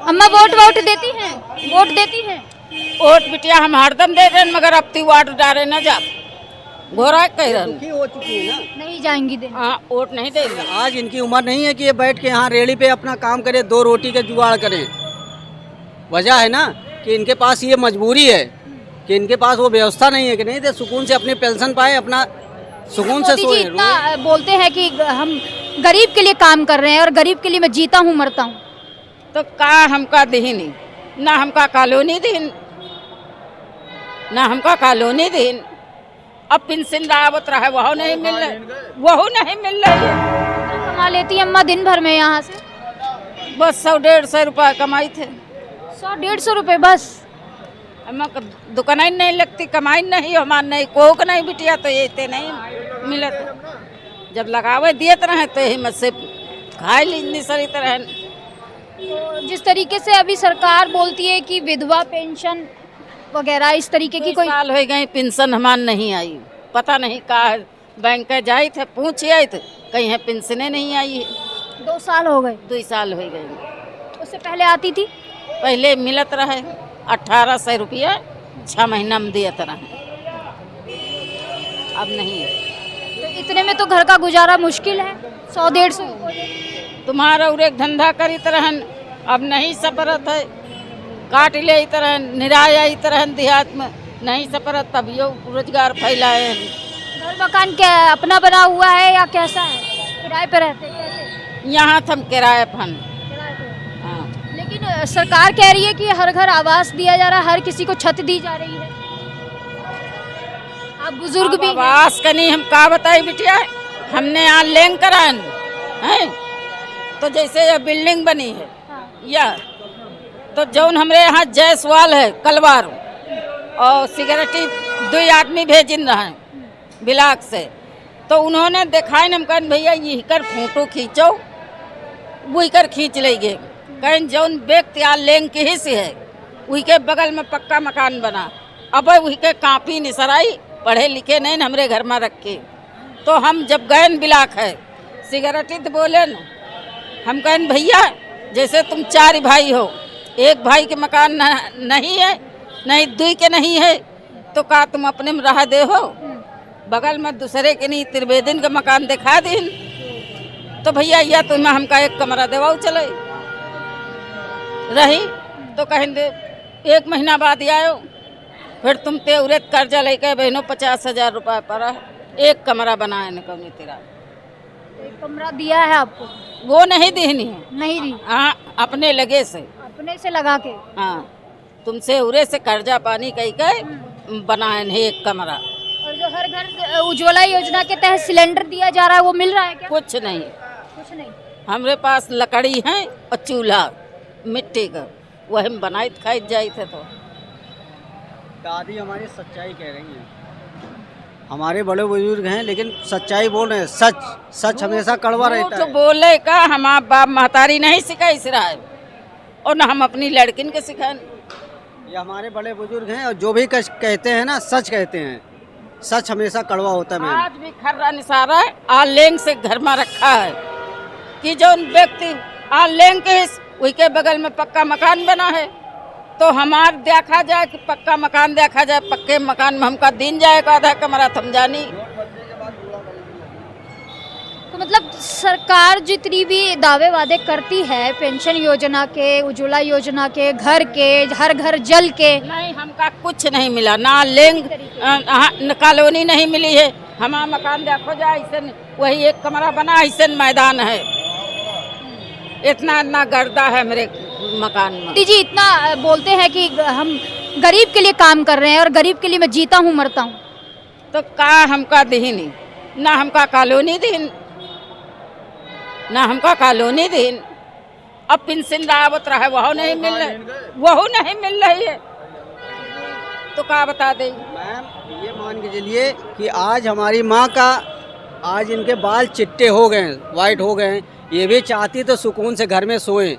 अम्मा वोट देती हैं? वोट देती हैं? वोट बिटिया हम हरदम दे रहे हैं, मगर अब ती वाट डारे न जा घोरा कह रहे दुखी हो चुकी है ना। नहीं जाएंगी देने। हाँ वोट नहीं देंगे। आज इनकी उम्र नहीं है कि ये बैठ के यहाँ रेड़ी पे अपना काम करे, दो रोटी के जुगाड़ करें। वजह है ना कि इनके पास ये मजबूरी है कि इनके पास वो व्यवस्था नहीं है कि नहीं दे सुकून से अपनी पेंशन पाए, अपना सुकून से मोदी जी सोए। इतना बोलते हैं कि हम गरीब के लिए काम कर रहे हैं और गरीब के लिए मैं जीता हूँ मरता हूँ। तो का हमका दीन ना हमका कॉलोनी दीन, ना हमका कॉलोनी दीन। अब पेंशन आवत रहा है वह नहीं मिल रही, वह नहीं मिल रही है। कितना कमा लेती है अम्मा दिन भर में यहाँ से? बस 100-150 रुपया कमाई थे। 100-150 रुपए बस? हम दुकान नहीं लगती, कमाई नहीं हमार नहीं कोक नहीं बिटिया, तो ये ते नहीं मिलत। जब लगावे दिए रहे तो हिम्मत से खाए ली सरी तरह। तो जिस तरीके से अभी सरकार बोलती है कि विधवा पेंशन वगैरह इस तरीके की कोई साल हो गए पेंशन हमार नहीं आई, पता नहीं का है। बैंक जाई थे पूछ आई थे कहीं है पेंशने नहीं आई है। 2 साल हो गए? 2 साल हो गए। उससे पहले आती थी? पहले मिलत रहे 1800 रुपया 6 महीना में दिया रहे, अब नहीं है। तो इतने में तो घर का गुजारा मुश्किल है। 100-150 तुम्हारा उरे धंधा करी तरहन अब नहीं सपरत है, काट ले तरह निराया तरह देहात में नहीं सपरत, तब यो रोजगार फैलाए हैं। घर मकान क्या अपना बना हुआ है या कैसा है? किराए पे रहते हैं कैसे? यहाँ हम किराए फन। किराए पे। हाँ लेकिन सरकार कह रही है कि हर घर आवास दिया जा रहा है, हर किसी को छत दी जा रही है। आप बुजुर्ग भी हैं। आवास कनी हम का बताई बिटिया, हमने यहाँ लेंग करान है तो जैसे ये बिल्डिंग बनी है या तो जौन हमरे यहाँ जायसवाल है कलवार और सिगरेटी 2 आदमी भेजिन रहे बिलाक से, तो उन्होंने दिखाई हम कहन भैया ये कर फोटो खींचो, वही कर खींच लेंगे। कहीं जौन व्यक्ति आ लेंग के ही से है वही के बगल में पक्का मकान बना, अब वही के कापी निसराई पढ़े लिखे नहीं हमरे घर में रखे। तो हम जब गए बिलाक है सिगरेटी तो बोले न, हम कहन भैया जैसे तुम 4 भाई हो, एक भाई के मकान नहीं है, नहीं 2 के नहीं है, तो का तुम अपने में रह दे हो, बगल में दूसरे के नहीं त्रिवेदिन का मकान दिखा दिन। तो भैया या तुम्हें हमका एक कमरा देवाओ चले रही, तो कहें दे 1 महीना बाद आयो, फिर तुम ते उरेत कर्जा लेके बहनों 50,000 रुपये पर एक कमरा बनाए न कौनी तेरा। एक कमरा दिया है आपको? वो नहीं देनी है। नहीं दी? हाँ अपने लगे से। अपने से लगा के? हाँ तुमसे उरे से कर्जा पानी कही के बनाए है एक कमरा। और जो हर घर उज्ज्वला योजना के तहत सिलेंडर दिया जा रहा है वो मिल रहा है क्या? कुछ नहीं, कुछ नहीं। हमरे पास लकड़ी है और चूल्हा मिट्टी का, वही में बनाई खाई जाई थे। तो दादी हमारी सच्चाई कह रही हैं, हमारे बड़े बुजुर्ग हैं लेकिन सच्चाई बोल रहे हैं। सच सच हमेशा कड़वा रहता तो है। बोले का हमारा बाप महतारी नहीं सिखाई रहा है और न हम अपनी लड़किन के सिखाए। ये हमारे बड़े बुजुर्ग हैं और जो भी कहते हैं ना सच कहते हैं। सच हमेशा कड़वा होता है। आज भी खर्रा निसारा आलेंग से घर में रखा है कि जो व्यक्ति आलेंग के वही के बगल में पक्का मकान बना है, तो हमार देखा जाए कि पक्का मकान देखा जाए, पक्के मकान में हमका दिन जाएगा आधा कमरा थम जानी। तो मतलब सरकार जितनी भी दावे वादे करती है पेंशन योजना के, उज्ज्वला योजना के, घर के, हर घर जल के, नहीं हमका कुछ नहीं मिला, ना लेंग न कॉलोनी नहीं मिली है। हमारा मकान देखो जाए ऐसे वही एक कमरा बना, ऐसे मैदान है, इतना गर्दा है मेरे मकान में। मोदी जी इतना बोलते हैं कि हम गरीब के लिए काम कर रहे हैं और गरीब के लिए मैं जीता हूँ मरता हूँ। तो का हमका दीन ना हमका कॉलोनी दीन, ना हमका कॉलोनी दीन। अब पेंशन आवत रहा है वह नहीं मिल रही, वह नहीं मिल रही है, तो का बता दें। मैम ये मान के चलिए कि आज हमारी माँ का आज इनके बाल चिट्टे हो गए हैं, वाइट हो गए हैं। ये भी चाहती तो सुकून से घर में सोए,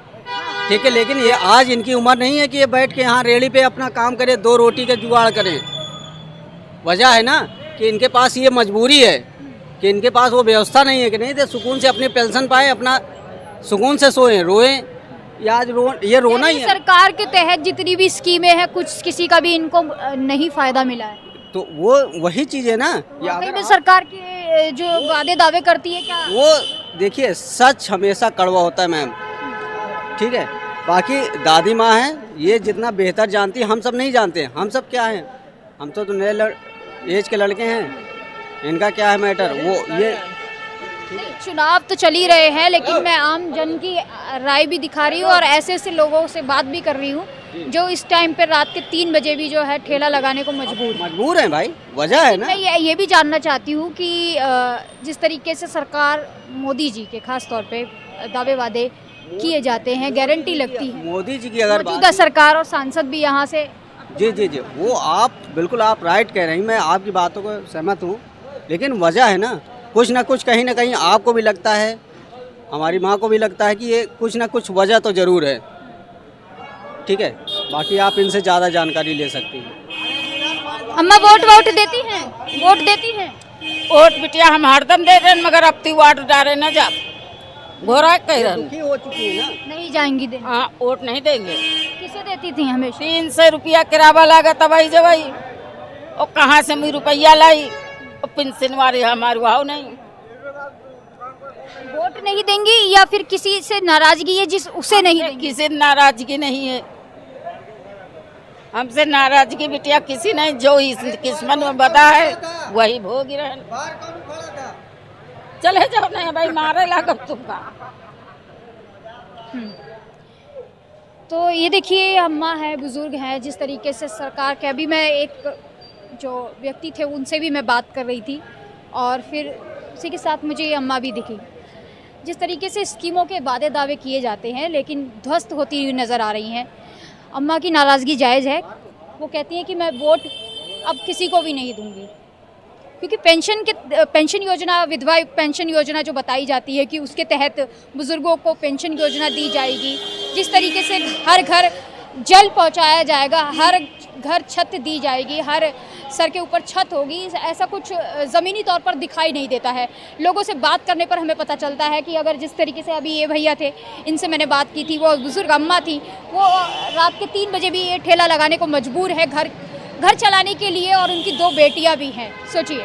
ठीक है, लेकिन ये आज इनकी उम्र नहीं है कि ये बैठ के यहाँ रेड़ी पे अपना काम करे, 2 रोटी के जुगाड़ करें। वजह है ना कि इनके पास ये मजबूरी है कि इनके पास वो व्यवस्था नहीं है कि नहीं दे सुकून से अपनी पेंशन पाए, अपना सुकून से सोएं रोएं। ये रोना ही है। सरकार के तहत जितनी भी स्कीमें हैं कुछ किसी का भी इनको नहीं फायदा मिला है। तो वो वही चीज़ है ना, ये वाकई अगर में सरकार के जो वादे दावे करती है क्या? वो देखिए, सच हमेशा कड़वा होता है मैम, ठीक है। बाकी दादी माँ हैं, ये जितना बेहतर जानती है, हम सब नहीं जानते। हम सब क्या हैं, हम तो नए एज के लड़के हैं, इनका क्या है मैटर। वो ये नहीं, चुनाव तो चल ही रहे हैं, लेकिन मैं आम जन की राय भी दिखा रही हूँ और ऐसे ऐसे लोगों से बात भी कर रही हूँ जो इस टाइम पे रात के 3 बजे भी जो है ठेला लगाने को मजबूर हैं भाई, वजह है ना। मैं ये भी जानना चाहती हूँ कि जिस तरीके से सरकार मोदी जी के खास तौर पे दावे वादे किए जाते हैं, गारंटी लगती है, मोदी जी की अगर मौजूदा सरकार और सांसद भी यहाँ से जी वो आप बिल्कुल आप राइट कह रहे हैं, मैं आपकी बातों को सहमत हूँ, लेकिन वजह है ना कुछ कहीं ना कहीं आपको भी लगता है, हमारी माँ को भी लगता है कि ये कुछ ना कुछ वजह तो ज़रूर है, ठीक है। बाकी आप इनसे ज़्यादा जानकारी ले सकती हैं। अम्मा वोट देती हैं? वोट देती हैं? वोट बिटिया हम हरदम दे रहे हैं, मगर अब ती वाट डारे न जा घोरा कह रहे दुखी हो चुकी है ना। नहीं जाएंगी देने? हाँ, वोट नहीं देंगे। किसे देती थी हमेशा? 300 रुपया किराया लागत भाई जवाई, और कहाँ से मैं रुपया लाई, और पेंशन वाले हमारे वहाँ नहीं। वोट नहीं देंगी या फिर किसी से नाराजगी है जिस उसे नहीं देंगी? किसी से नाराजगी नहीं है, हमसे नाराजगी बिटिया किसी नहीं, जो इस किस्मत में बता है वही भोग रहे। चले जाओ नहीं भाई, मारे लागत तुमका। तो ये देखिए, अम्मा है, बुजुर्ग हैं, जिस तरीके से सरकार के, अभी मैं एक जो व्यक्ति थे उनसे भी मैं बात कर रही थी और फिर उसी के साथ मुझे ये अम्मा भी दिखी। जिस तरीके से स्कीमों के वादे दावे किए जाते हैं लेकिन ध्वस्त होती हुई नज़र आ रही हैं। अम्मा की नाराज़गी जायज़ है, वो कहती हैं कि मैं वोट अब किसी को भी नहीं दूंगी, क्योंकि पेंशन योजना, विधवा पेंशन योजना जो बताई जाती है कि उसके तहत बुज़ुर्गों को पेंशन योजना दी जाएगी, जिस तरीके से हर घर जल पहुंचाया जाएगा, हर घर छत दी जाएगी, हर सर के ऊपर छत होगी, ऐसा कुछ ज़मीनी तौर पर दिखाई नहीं देता है। लोगों से बात करने पर हमें पता चलता है कि अगर जिस तरीके से अभी ये भैया थे, इनसे मैंने बात की थी, वो बुज़ुर्ग अम्मा थी, वो रात के 3 बजे भी ये ठेला लगाने को मजबूर है घर चलाने के लिए, और उनकी 2 बेटियां भी हैं, सोचिए।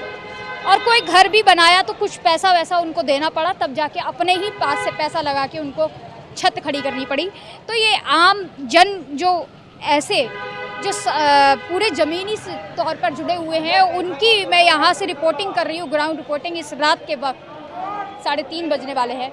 और कोई घर भी बनाया तो कुछ पैसा वैसा उनको देना पड़ा, तब जाके अपने ही पास से पैसा लगा के उनको छत खड़ी करनी पड़ी। तो ये आम जन जो ऐसे जो पूरे ज़मीनी तौर पर जुड़े हुए हैं, उनकी मैं यहाँ से रिपोर्टिंग कर रही हूँ, ग्राउंड रिपोर्टिंग। इस रात के वक्त 3:30 बजने वाले हैं,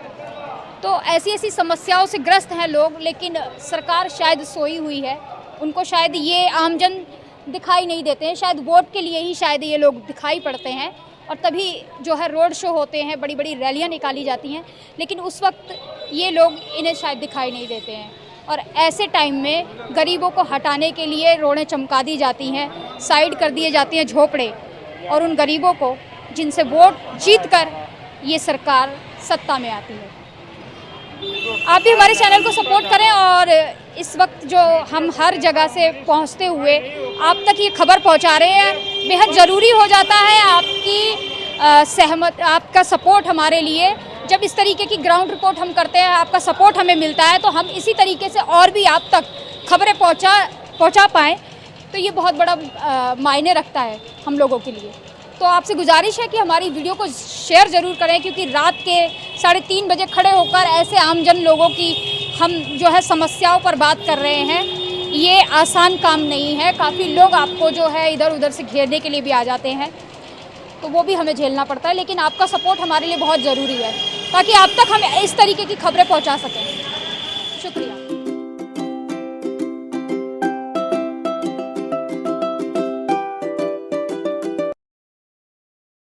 तो ऐसी ऐसी समस्याओं से ग्रस्त हैं लोग, लेकिन सरकार शायद सोई हुई है, उनको शायद ये आमजन दिखाई नहीं देते हैं, शायद वोट के लिए ही शायद ये लोग दिखाई पड़ते हैं, और तभी जो है रोड शो होते हैं, बड़ी बड़ी रैलियां निकाली जाती हैं, लेकिन उस वक्त ये लोग इन्हें शायद दिखाई नहीं देते हैं। और ऐसे टाइम में गरीबों को हटाने के लिए रोडें चमका दी जाती हैं, साइड कर दिए जाते हैं झोपड़े, और उन गरीबों को जिनसे वोट जीत कर ये सरकार सत्ता में आती है। आप भी हमारे चैनल को सपोर्ट करें, और इस वक्त जो हम हर जगह से पहुंचते हुए आप तक ये खबर पहुंचा रहे हैं, बेहद ज़रूरी हो जाता है आपकी आपका सपोर्ट हमारे लिए। जब इस तरीके की ग्राउंड रिपोर्ट हम करते हैं, आपका सपोर्ट हमें मिलता है, तो हम इसी तरीके से और भी आप तक खबरें पहुंचा पाएँ, तो ये बहुत बड़ा मायने रखता है हम लोगों के लिए। तो आपसे गुजारिश है कि हमारी वीडियो को शेयर ज़रूर करें, क्योंकि रात के 3:30 बजे खड़े होकर ऐसे आमजन लोगों की हम जो है समस्याओं पर बात कर रहे हैं, ये आसान काम नहीं है। काफ़ी लोग आपको जो है इधर उधर से घेरने के लिए भी आ जाते हैं, तो वो भी हमें झेलना पड़ता है, लेकिन आपका सपोर्ट हमारे लिए बहुत ज़रूरी है, ताकि आप तक हम इस तरीके की खबरें पहुंचा सकें। शुक्रिया।